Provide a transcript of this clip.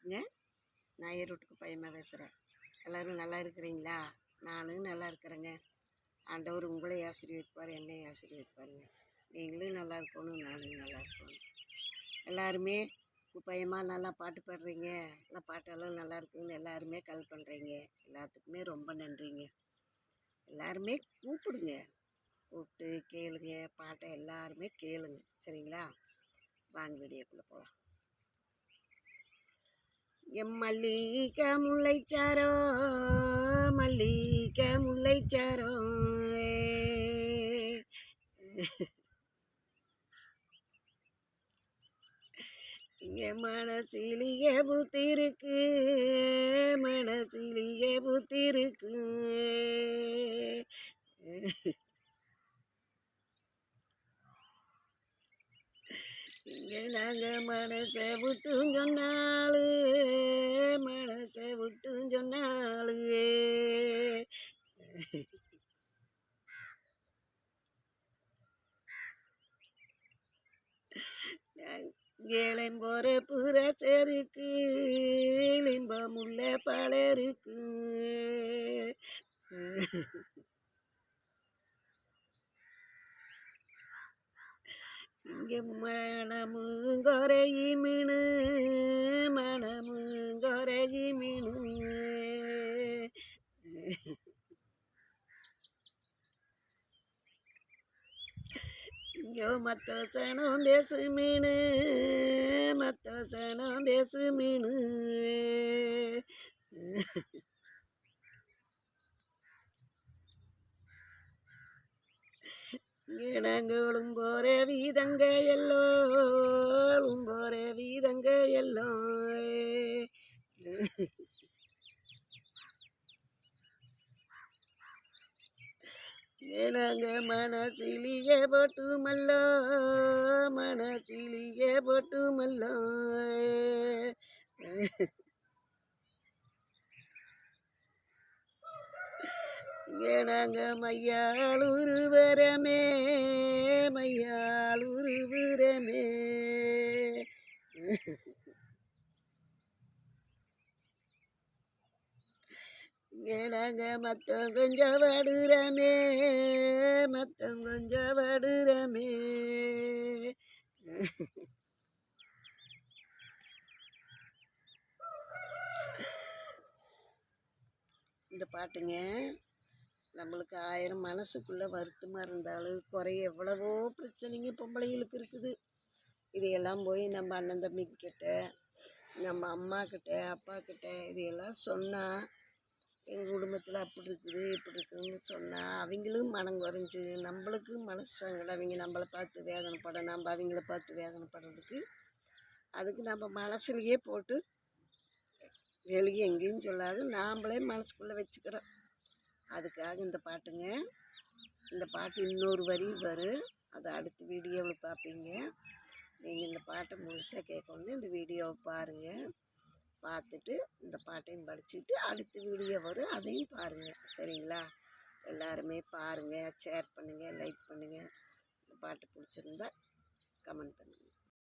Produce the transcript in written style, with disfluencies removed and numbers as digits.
வணக்கங்க. நான் ஈரோட்டுக்கு பையமாக பேசுகிறேன். எல்லோரும் நல்லா இருக்கிறீங்களா? நானும் நல்லா இருக்கிறேங்க. ஆண்டவர் உங்களை ஆசீர்வதிப்பார், என்னை ஆசீர்வதிப்பாருங்க. நீங்களும் நல்லா இருக்கணும், நானும் நல்லா இருக்கணும். எல்லாருமே பையமாக நல்லா பாட்டு பாடுறீங்க, எல்லாம் பாட்டெல்லாம் நல்லா இருக்குதுன்னு எல்லாருமே கால் பண்ணுறீங்க. எல்லாத்துக்குமே ரொம்ப நன்றிங்க. எல்லாருமே கூப்பிடுங்க, கூப்பிட்டு கேளுங்க, பாட்டை எல்லாருமே கேளுங்க. சரிங்களா? வாங்க வீடியோக்குள்ளே போகலாம். மல்லிகை முல்லைச்சாரோ, மல்லிகை முல்லைச்சாரோ, இங்கே மனசிலியே புத்திருக்கு, மனசிலியே புத்திருக்கு. இங்கே நாங்கள் மனசை விட்டும் சொன்னாலு, மனசை விட்டும் சொன்னாலு, ஏழம் போற புற செருக்கு, லிம்பமுள்ள பலருக்கு. இங்கே மனமும் குறையி மீனு, மனமும் குறையி மீனு. இங்கோ மற்ற சனம் பேசு மீனு, மற்ற சனம் பேசு மீனு. நாங்களும் போற வீதங்க எல்லோரும் போற வீதங்க எல்லாம். நாங்க மனசிலியே போட்டுமல்ல, மனசிலியே போட்டுமல்ல. நாங்க மையால் உருவரமே, மையால் உருவரமே. நாங்க மத்தம் கொஞ்சம் வடுறமே, மத்தம் கொஞ்சம் வடுறமே. இந்த பாட்டுங்க நம்மளுக்கு 1000 மனசுக்குள்ளே வருத்தமாக இருந்தாலும் குறைய எவ்வளவோ பிரச்சனைங்க பொம்பளைங்களுக்கு இருக்குது. இதையெல்லாம் போய் நம்ம அண்ணன் தம்பிக்கிட்ட, நம்ம அம்மாக்கிட்ட, அப்பாக்கிட்ட இதையெல்லாம் சொன்னால், எங்கள் குடும்பத்தில் அப்படி இருக்குது இப்படி இருக்குதுன்னு சொன்னால் அவங்களும் மனம் குறைஞ்சி நம்மளுக்கு மனசு சங்கடம். அவங்க நம்மளை பார்த்து வேதனைப்பட, நம்ம அவங்கள பார்த்து வேதனைப்படுறதுக்கு அதுக்கு நம்ம மனசுலையே போட்டு வெளியே எங்கேயும் சொல்லாது நாம்ளே மனசுக்குள்ளே வச்சுக்கிறோம். அதுக்காக இந்த பாட்டுங்க. இந்த பாட்டு இன்னொரு வரி வரும், அதை அடுத்த வீடியோவில் பார்ப்பீங்க. நீங்கள் இந்த பாட்டை முழுசாக கேட்கணும், இந்த வீடியோவை பாருங்கள். பார்த்துட்டு இந்த பாட்டையும் படிச்சுட்டு அடுத்த வீடியோ வரும், அதையும் பாருங்கள். சரிங்களா? எல்லாருமே பாருங்கள், ஷேர் பண்ணுங்கள், லைக் பண்ணுங்கள். இந்த பாட்டு பிடிச்சிருந்தா கமெண்ட் பண்ணுங்கள்.